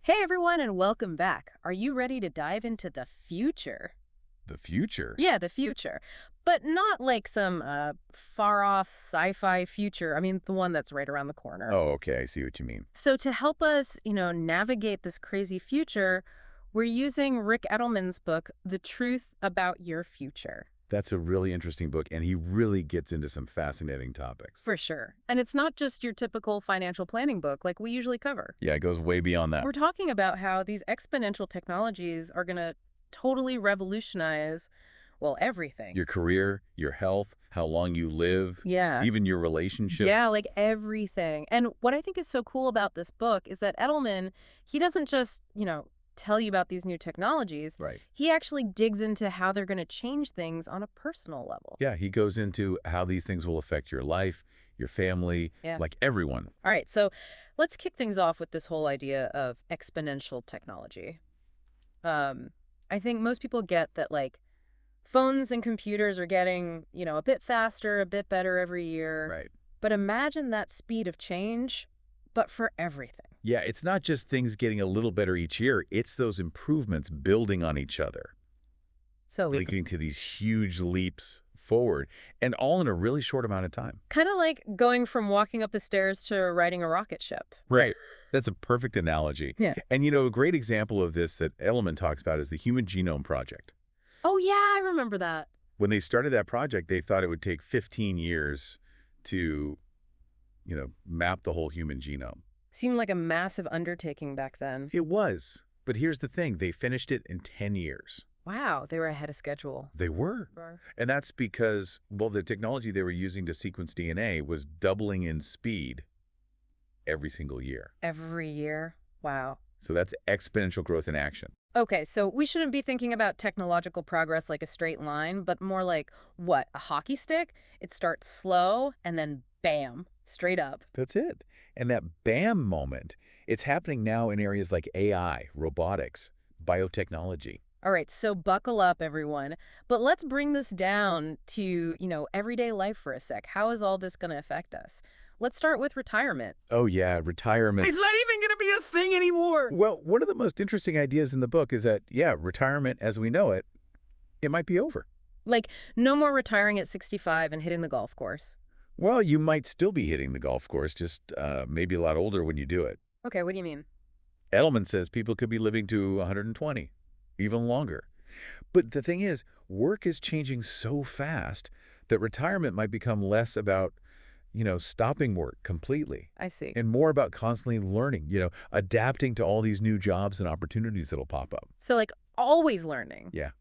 Hey everyone, and welcome back. Are you ready to dive into the future? The future? Yeah, the future. But not like some far off sci-fi future. I mean, the one that's right around the corner. Oh, okay, I see what you mean. So to help us, navigate this crazy future, we're using Ric Edelman's book, The Truth About Your Future. That's a really interesting book, and he really gets into some fascinating topics. For sure. And it's not just your typical financial planning book like we usually cover. Yeah, it goes way beyond that. We're talking about how these exponential technologies are going to totally revolutionize, well, everything. Your career, your health, how long you live, Yeah. even your relationship. Yeah, like everything. And what I think is so cool about this book is that Edelman, he doesn't just, tell you about these new technologies. Right. He actually digs into how they're going to change things on a personal level. Yeah, he goes into how these things will affect your life, your family, Yeah. like everyone. All right, so let's kick things off with this whole idea of exponential technology. Um, I think most people get that, like, phones and computers are getting, a bit faster, a bit better every year. Right. But imagine that speed of change, but for everything. Yeah, it's not just things getting a little better each year. It's those improvements building on each other, So we leading to these huge leaps forward, and all in a really short amount of time. kind of like going from walking up the stairs to riding a rocket ship. Right. That's a perfect analogy. Yeah. And, a great example of this that Edelman talks about is the Human Genome Project. Oh, yeah, I remember that. When they started that project, they thought it would take 15 years to, map the whole human genome. Seemed like a massive undertaking back then. It was. But here's the thing. They finished it in 10 years. Wow, they were ahead of schedule. They were. Sure. And that's because, well, the technology they were using to sequence DNA was doubling in speed every single year. Every year. Wow. So that's exponential growth in action. Okay, so we shouldn't be thinking about technological progress like a straight line, but more like, what, a hockey stick? It starts slow and then bam, straight up. That's it. And that BAM moment, it's happening now in areas like AI, robotics, biotechnology. All right, so buckle up, everyone. But let's bring this down to, everyday life for a sec. How is all this going to affect us? Let's start with retirement. Oh, yeah, retirement. It's not even going to be a thing anymore. Well, one of the most interesting ideas in the book is that, yeah, retirement as we know it, it might be over. Like, no more retiring at 65 and hitting the golf course. Well, you might still be hitting the golf course, just maybe a lot older when you do it. Okay, what do you mean? Edelman says people could be living to 120, even longer. But the thing is, work is changing so fast that retirement might become less about stopping work completely I see. and more about constantly learning, adapting to all these new jobs and opportunities that'll pop up. So, like, always learning. Yeah.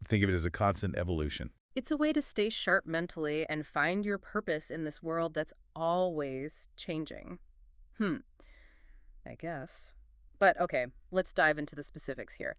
Think of it as a constant evolution. It's a way to stay sharp mentally and find your purpose in this world that's always changing. I guess. But okay, let's dive into the specifics here.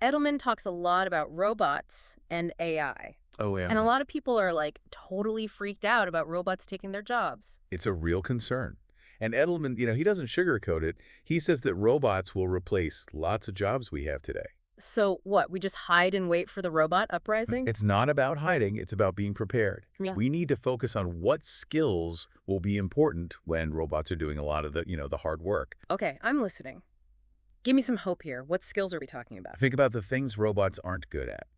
Edelman talks a lot about robots and AI. Oh, yeah. And a lot of people are like totally freaked out about robots taking their jobs. It's a real concern. And Edelman, he doesn't sugarcoat it. He says that robots will replace lots of jobs we have today. So what, we just hide and wait for the robot uprising? It's not about hiding. It's about being prepared. Yeah. We need to focus on what skills will be important when robots are doing a lot of the hard work. Okay, I'm listening. Give me some hope here. What skills are we talking about? Think about the things robots aren't good at.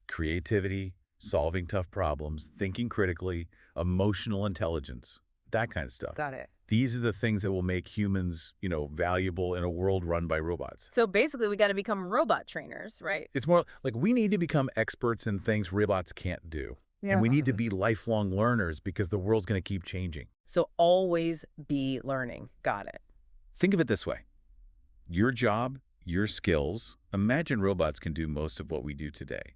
Creativity, solving tough problems, thinking critically, emotional intelligence, that kind of stuff. Got it. These are the things that will make humans, valuable in a world run by robots. So basically, we got to become robot trainers, right? It's more like we need to become experts in things robots can't do. And we need to be lifelong learners because the world's going to keep changing. So always be learning. Got it. Think of it this way. Your job, your skills, imagine robots can do most of what we do today.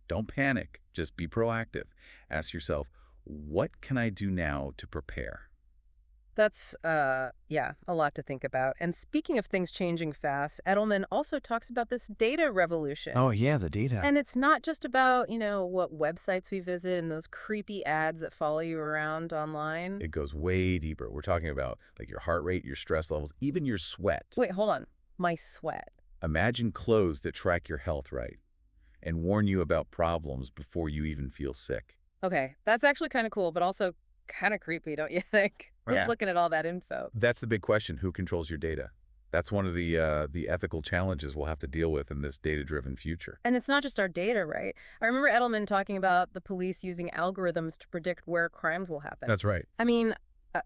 Don't panic. Just be proactive. Ask yourself, what can I do now to prepare? That's, yeah, a lot to think about. And speaking of things changing fast, Edelman also talks about this data revolution. Oh, yeah, the data. And it's not just about, what websites we visit and those creepy ads that follow you around online. It goes way deeper. We're talking about like your heart rate, your stress levels, even your sweat. Wait, hold on. My sweat. Imagine clothes that track your health right and warn you about problems before you even feel sick. Okay, that's actually kind of cool, but also kind of creepy, don't you think? Just Yeah. looking at all that info. That's the big question. Who controls your data? That's one of the ethical challenges we'll have to deal with in this data-driven future. And it's not just our data, right? I remember Edelman talking about the police using algorithms to predict where crimes will happen. That's right. I mean, uh,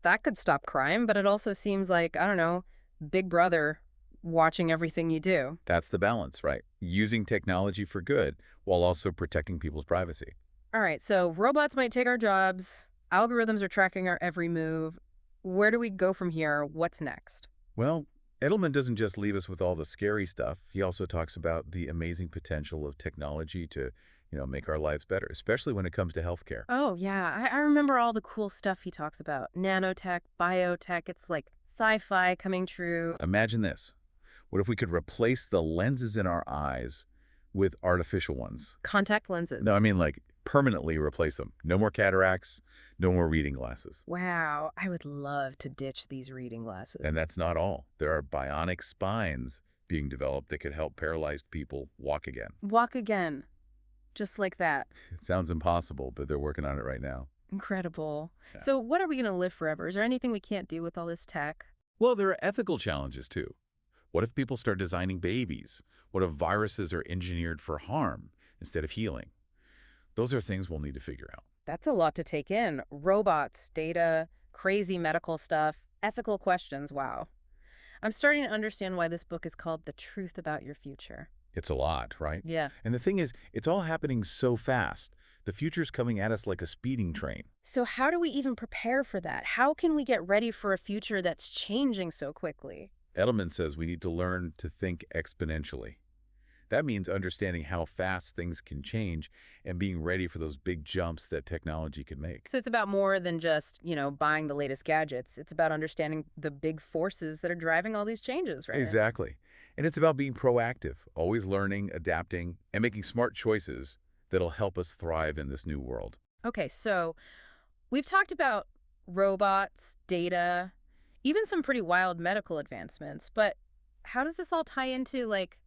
that could stop crime, but it also seems like, I don't know, Big Brother watching everything you do. That's the balance, right? Using technology for good while also protecting people's privacy. All right, so robots might take our jobs, algorithms are tracking our every move. Where do we go from here? What's next? Well, Edelman doesn't just leave us with all the scary stuff. He also talks about the amazing potential of technology to, make our lives better, especially when it comes to healthcare. Oh, yeah, I remember all the cool stuff he talks about. Nanotech, biotech, it's like sci-fi coming true. Imagine this. What if we could replace the lenses in our eyes with artificial ones? Contact lenses. No, I mean like permanently replace them. No more cataracts, no more reading glasses. Wow, I would love to ditch these reading glasses. And that's not all. There are bionic spines being developed that could help paralyzed people walk again. Walk again, just like that. It sounds impossible, but they're working on it right now. Incredible. Yeah. So what are we going to live forever? Is there anything we can't do with all this tech? Well, there are ethical challenges too. What if people start designing babies? What if viruses are engineered for harm instead of healing? Those are things we'll need to figure out. That's a lot to take in. Robots, data, crazy medical stuff, ethical questions. Wow. I'm starting to understand why this book is called The Truth About Your Future. It's a lot, right? Yeah. And the thing is, it's all happening so fast. The future's coming at us like a speeding train. So how do we even prepare for that? How can we get ready for a future that's changing so quickly? Edelman says we need to learn to think exponentially. That means understanding how fast things can change and being ready for those big jumps that technology can make. So it's about more than just, buying the latest gadgets. It's about understanding the big forces that are driving all these changes, right? Exactly. And it's about being proactive, always learning, adapting, and making smart choices that'll help us thrive in this new world. Okay, so we've talked about robots, data, even some pretty wild medical advancements, but how does this all tie into, like,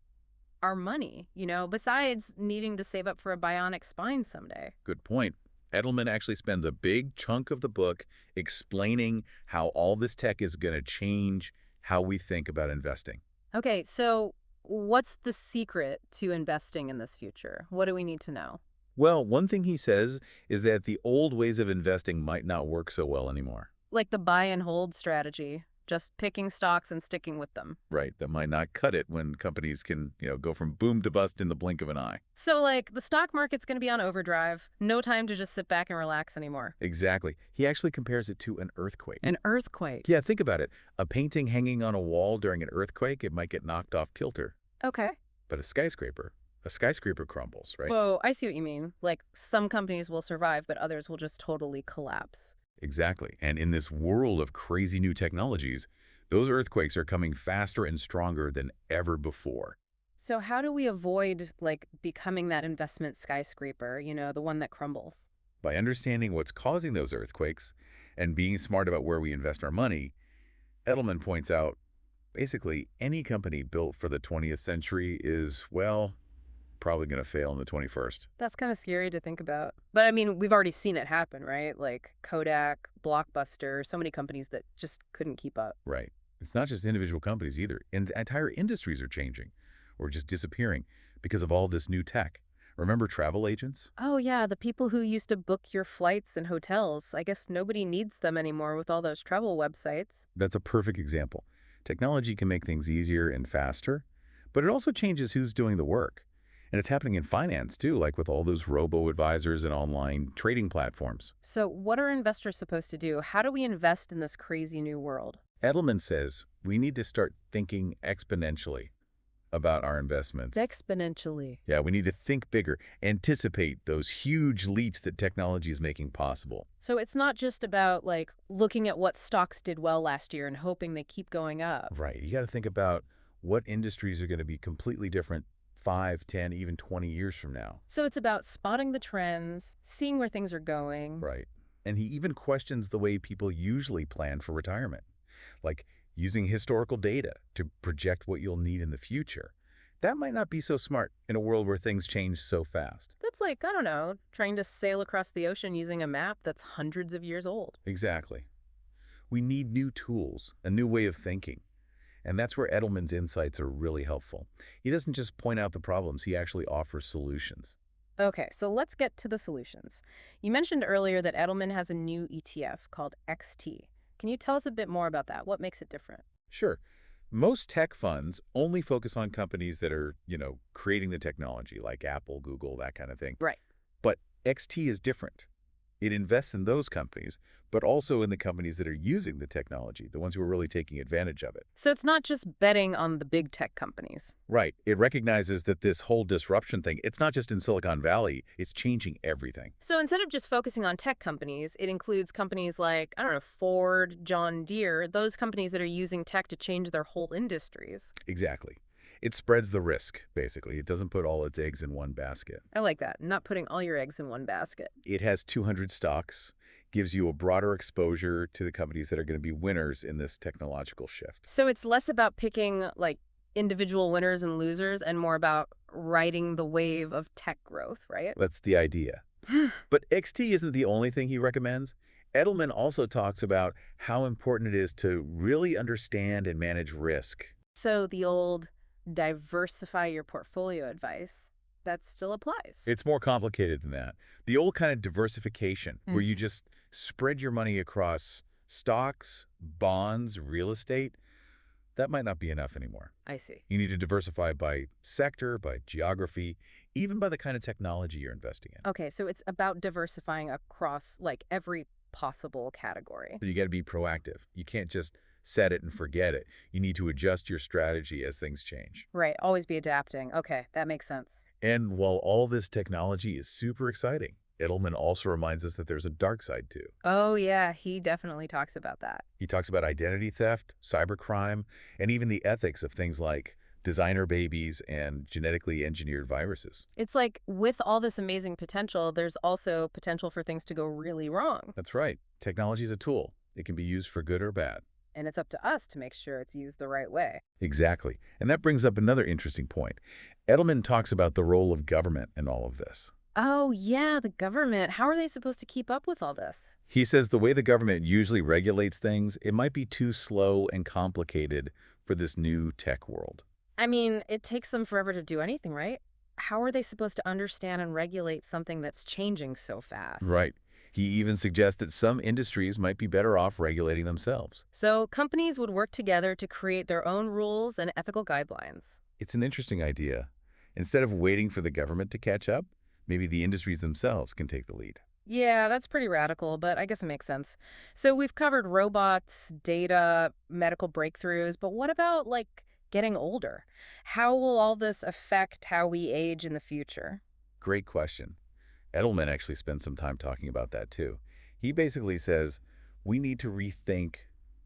our money, besides needing to save up for a bionic spine someday? Good point. Edelman actually spends a big chunk of the book explaining how all this tech is going to change how we think about investing. Okay, so what's the secret to investing in this future? What do we need to know? Well, one thing he says is that the old ways of investing might not work so well anymore. Like the buy and hold strategy, just picking stocks and sticking with them. Right, that might not cut it when companies can, go from boom to bust in the blink of an eye. So, like, the stock market's going to be on overdrive. No time to just sit back and relax anymore. Exactly. He actually compares it to an earthquake. An earthquake. Yeah, think about it. A painting hanging on a wall during an earthquake, it might get knocked off kilter. Okay. But a skyscraper crumbles, right? Whoa, I see what you mean. Like, some companies will survive, but others will just totally collapse. Exactly. And in this world of crazy new technologies, those earthquakes are coming faster and stronger than ever before. So how do we avoid, like, becoming that investment skyscraper, the one that crumbles? By understanding what's causing those earthquakes and being smart about where we invest our money, Edelman points out, basically any company built for the 20th century is, well, probably going to fail in the 21st. That's kind of scary to think about. But I mean, we've already seen it happen, right? Like Kodak, Blockbuster, so many companies that just couldn't keep up. Right. It's not just individual companies either. Entire industries are changing or just disappearing because of all this new tech. Remember travel agents? Oh, yeah, the people who used to book your flights and hotels. I guess nobody needs them anymore with all those travel websites. That's a perfect example. Technology can make things easier and faster, but it also changes who's doing the work. And it's happening in finance too, like with all those robo-advisors and online trading platforms. So what are investors supposed to do? How do we invest in this crazy new world? Edelman says we need to start thinking exponentially about our investments. Exponentially. Yeah, we need to think bigger, anticipate those huge leaps that technology is making possible. So it's not just about, like, looking at what stocks did well last year and hoping they keep going up. Right. You got to think about what industries are going to be completely different 5, 10, even 20 years from now. So it's about spotting the trends, seeing where things are going. Right. And he even questions the way people usually plan for retirement, like using historical data to project what you'll need in the future. That might not be so smart in a world where things change so fast. That's like, I don't know, trying to sail across the ocean using a map that's hundreds of years old. Exactly. We need new tools, a new way of thinking. And that's where Edelman's insights are really helpful. He doesn't just point out the problems, he actually offers solutions. Okay, so let's get to the solutions. You mentioned earlier that Edelman has a new ETF called XT. Can you tell us a bit more about that? What makes it different? Sure. Most tech funds only focus on companies that are, creating the technology, like Apple, Google, that kind of thing. Right. But XT is different. It invests in those companies, but also in the companies that are using the technology, the ones who are really taking advantage of it. So it's not just betting on the big tech companies. Right. It recognizes that this whole disruption thing, it's not just in Silicon Valley, it's changing everything. So instead of just focusing on tech companies, it includes companies like, I don't know, Ford, John Deere, those companies that are using tech to change their whole industries. Exactly. It spreads the risk, basically. It doesn't put all its eggs in one basket. I like that, not putting all your eggs in one basket. It has 200 stocks, gives you a broader exposure to the companies that are going to be winners in this technological shift. So it's less about picking like individual winners and losers and more about riding the wave of tech growth, right? That's the idea. But XT isn't the only thing he recommends. Edelman also talks about how important it is to really understand and manage risk. So the old diversify your portfolio advice, that still applies. It's more complicated than that. The old kind of diversification, where you Mhm. just spread your money across stocks, bonds, real estate, that might not be enough anymore. I see. You need to diversify by sector, by geography, even by the kind of technology you're investing in. Okay, so it's about diversifying across like every possible category. But you got to be proactive. You can't just set it and forget it. You need to adjust your strategy as things change. Right, always be adapting. Okay, that makes sense. And while all this technology is super exciting, Edelman also reminds us that there's a dark side too. Oh, yeah, he definitely talks about that. He talks about identity theft, cybercrime, and even the ethics of things like designer babies and genetically engineered viruses. It's like with all this amazing potential, there's also potential for things to go really wrong. That's right. Technology is a tool. It can be used for good or bad. And it's up to us to make sure it's used the right way. Exactly. And that brings up another interesting point. Edelman talks about the role of government in all of this. Oh, yeah, the government. How are they supposed to keep up with all this? He says the way the government usually regulates things, it might be too slow and complicated for this new tech world. I mean, it takes them forever to do anything, right? How are they supposed to understand and regulate something that's changing so fast? Right. He even suggests that some industries might be better off regulating themselves. So companies would work together to create their own rules and ethical guidelines. It's an interesting idea. Instead of waiting for the government to catch up, maybe the industries themselves can take the lead. Yeah, that's pretty radical, but I guess it makes sense. So we've covered robots, data, medical breakthroughs, but what about like getting older? How will all this affect how we age in the future? Great question. Edelman actually spends some time talking about that too. He basically says we need to rethink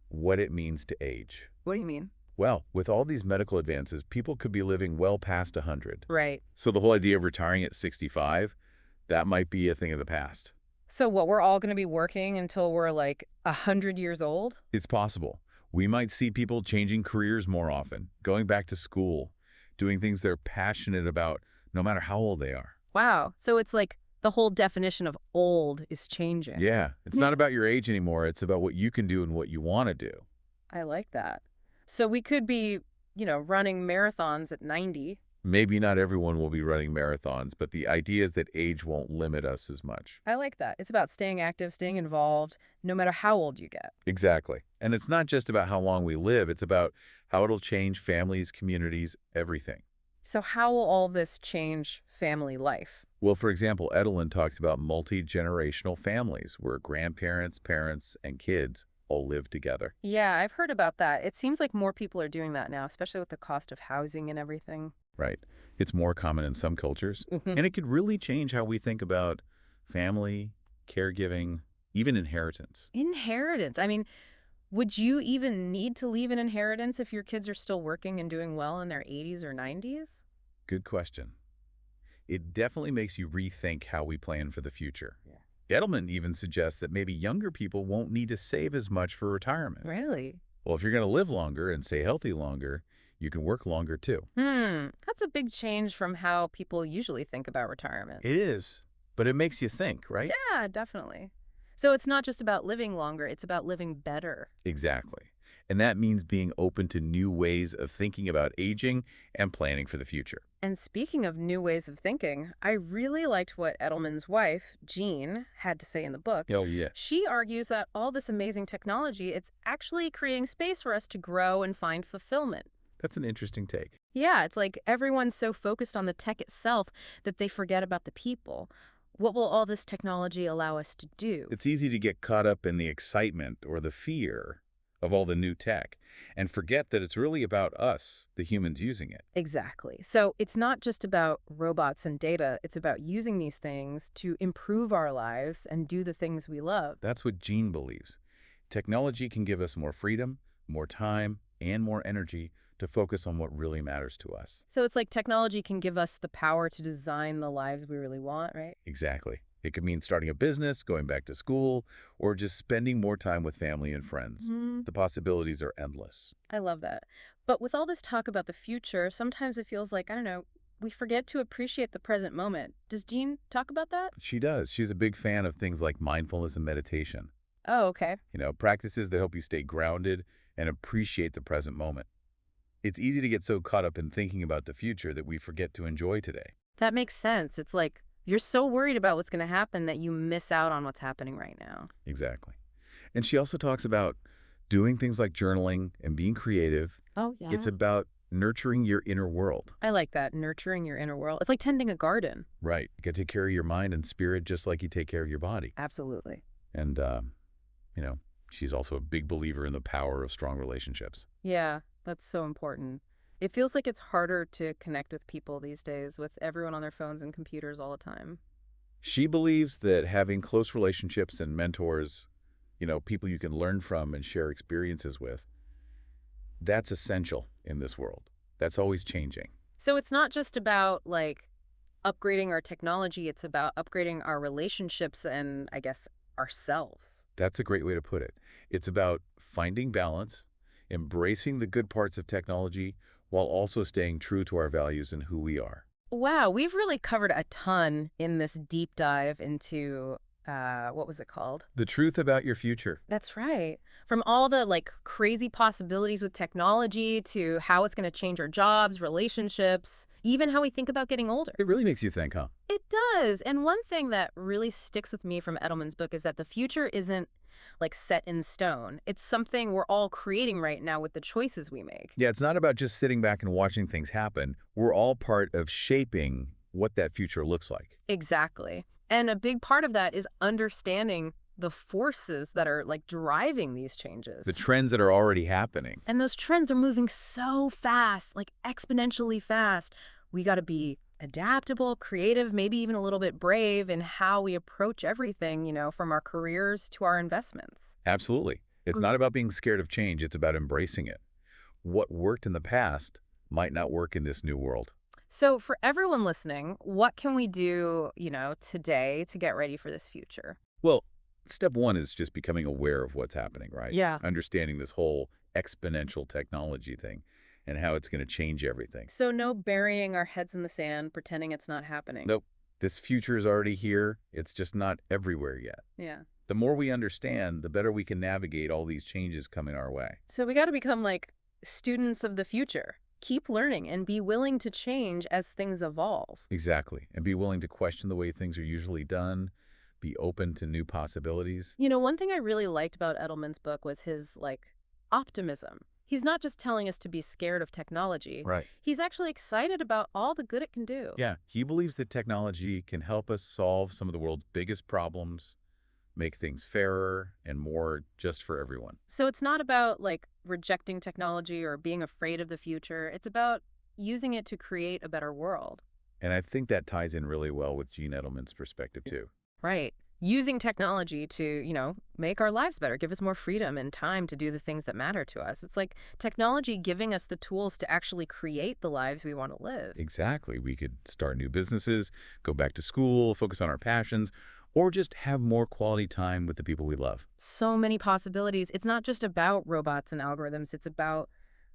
what it means to age. What do you mean? Well, with all these medical advances, people could be living well past 100. Right. So the whole idea of retiring at 65, that might be a thing of the past. So what, we're all going to be working until we're like 100 years old? It's possible. We might see people changing careers more often, going back to school, doing things they're passionate about, no matter how old they are. Wow. So it's like the whole definition of old is changing. Yeah, it's not about your age anymore. It's about what you can do and what you want to do. I like that. So we could be, running marathons at 90. Maybe not everyone will be running marathons, but the idea is that age won't limit us as much. I like that. It's about staying active, staying involved, no matter how old you get. Exactly. And it's not just about how long we live. It's about how it'll change families, communities, everything. So how will all this change family life? Well, for example, Edelman talks about multi-generational families where grandparents, parents, and kids all live together. Yeah, I've heard about that. It seems like more people are doing that now, especially with the cost of housing and everything. Right. It's more common in some cultures, Mhm. and it could really change how we think about family, caregiving, even inheritance. Inheritance. I mean, would you even need to leave an inheritance if your kids are still working and doing well in their 80s or 90s? Good question. It definitely makes you rethink how we plan for the future. Yeah. Edelman even suggests that maybe younger people won't need to save as much for retirement. Really? Well, if you're going to live longer and stay healthy longer, you can work longer too. That's a big change from how people usually think about retirement. It is, but it makes you think, right? Yeah, definitely. So it's not just about living longer, it's about living better. Exactly. And that means being open to new ways of thinking about aging and planning for the future. And speaking of new ways of thinking, I really liked what Edelman's wife, Jean, had to say in the book. Oh, yeah. She argues that all this amazing technology, it's actually creating space for us to grow and find fulfillment. That's an interesting take. Yeah, it's like everyone's so focused on the tech itself that they forget about the people. What will all this technology allow us to do? It's easy to get caught up in the excitement or the fear of all the new tech and forget that it's really about us, the humans using it. Exactly. So it's not just about robots and data, it's about using these things to improve our lives and do the things we love. That's what Gene believes. Technology can give us more freedom, more time, and more energy to focus on what really matters to us. So it's like technology can give us the power to design the lives we really want, right? Exactly. It could mean starting a business, going back to school, or just spending more time with family and friends. Hmm. The possibilities are endless. I love that. But with all this talk about the future, sometimes it feels like, I don't know, we forget to appreciate the present moment. Does Jean talk about that? She does. She's a big fan of things like mindfulness and meditation. Oh, okay. Practices that help you stay grounded and appreciate the present moment. It's easy to get so caught up in thinking about the future that we forget to enjoy today. That makes sense. It's like you're so worried about what's going to happen that you miss out on what's happening right now. Exactly. And she also talks about doing things like journaling and being creative. Oh, It's yeah. about nurturing your inner world. I like that, nurturing your inner world. It's like tending a garden. Right. You get to take care of your mind and spirit just like you take care of your body. Absolutely. And, you know, she's also a big believer in the power of strong relationships. Yeah, that's so important. It feels like it's harder to connect with people these days with everyone on their phones and computers all the time. She believes that having close relationships and mentors, people you can learn from and share experiences with, that's essential in this world. That's always changing. So it's not just about like upgrading our technology, it's about upgrading our relationships and I guess ourselves. That's a great way to put it. It's about finding balance, embracing the good parts of technology, while also staying true to our values and who we are. Wow, we've really covered a ton in this deep dive into what was it called? The truth about your future. That's right. From all the like crazy possibilities with technology to how it's going to change our jobs, relationships, even how we think about getting older. It really makes you think, huh? It does. And one thing that really sticks with me from Edelman's book is that the future isn't like set in stone. It's something we're all creating right now with the choices we make. Yeah, it's not about just sitting back and watching things happen. We're all part of shaping what that future looks like. Exactly. And a big part of that is understanding the forces that are like driving these changes. The trends that are already happening. And those trends are moving so fast, like exponentially fast. We got to be adaptable, creative, maybe even a little bit brave in how we approach everything, from our careers to our investments. Absolutely. It's not about being scared of change. It's about embracing it. What worked in the past might not work in this new world. So for everyone listening, what can we do, today to get ready for this future? Well, step one is just becoming aware of what's happening, right? Yeah. Understanding this whole exponential technology thing and how it's going to change everything. So no burying our heads in the sand, pretending it's not happening. Nope. This future is already here. It's just not everywhere yet. Yeah. The more we understand, the better we can navigate all these changes coming our way. So we got to become like students of the future. Keep learning and be willing to change as things evolve. Exactly. And be willing to question the way things are usually done. Be open to new possibilities. One thing I really liked about Edelman's book was his optimism. He's not just telling us to be scared of technology. Right. He's actually excited about all the good it can do. Yeah. He believes that technology can help us solve some of the world's biggest problems, make things fairer and more just for everyone. So it's not about rejecting technology or being afraid of the future. It's about using it to create a better world. And I think that ties in really well with Gene Edelman's perspective too. Right. Using technology to, make our lives better, give us more freedom and time to do the things that matter to us. It's like technology giving us the tools to actually create the lives we want to live. Exactly. We could start new businesses, go back to school, focus on our passions, or just have more quality time with the people we love. So many possibilities. It's not just about robots and algorithms. It's about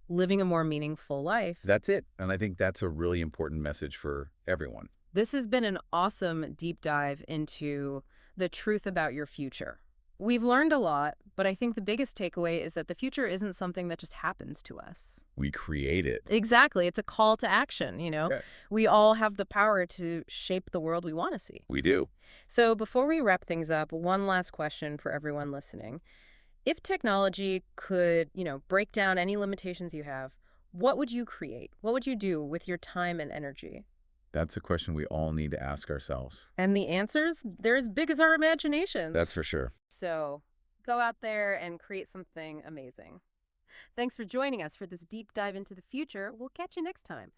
living a more meaningful life. That's it. And I think that's a really important message for everyone. This has been an awesome deep dive into the truth about your future. We've learned a lot, But I think the biggest takeaway is that the future isn't something that just happens to us. We create it. Exactly. It's a call to action, Yeah. We all have the power to shape the world we want to see. We do. So before we wrap things up, one last question for everyone listening. If technology could, break down any limitations you have, what would you create? What would you do with your time and energy? That's a question we all need to ask ourselves. And the answers, they're as big as our That's imaginations. for sure. So go out there and create something amazing. Thanks for joining us for this deep dive into the future. We'll catch you next time.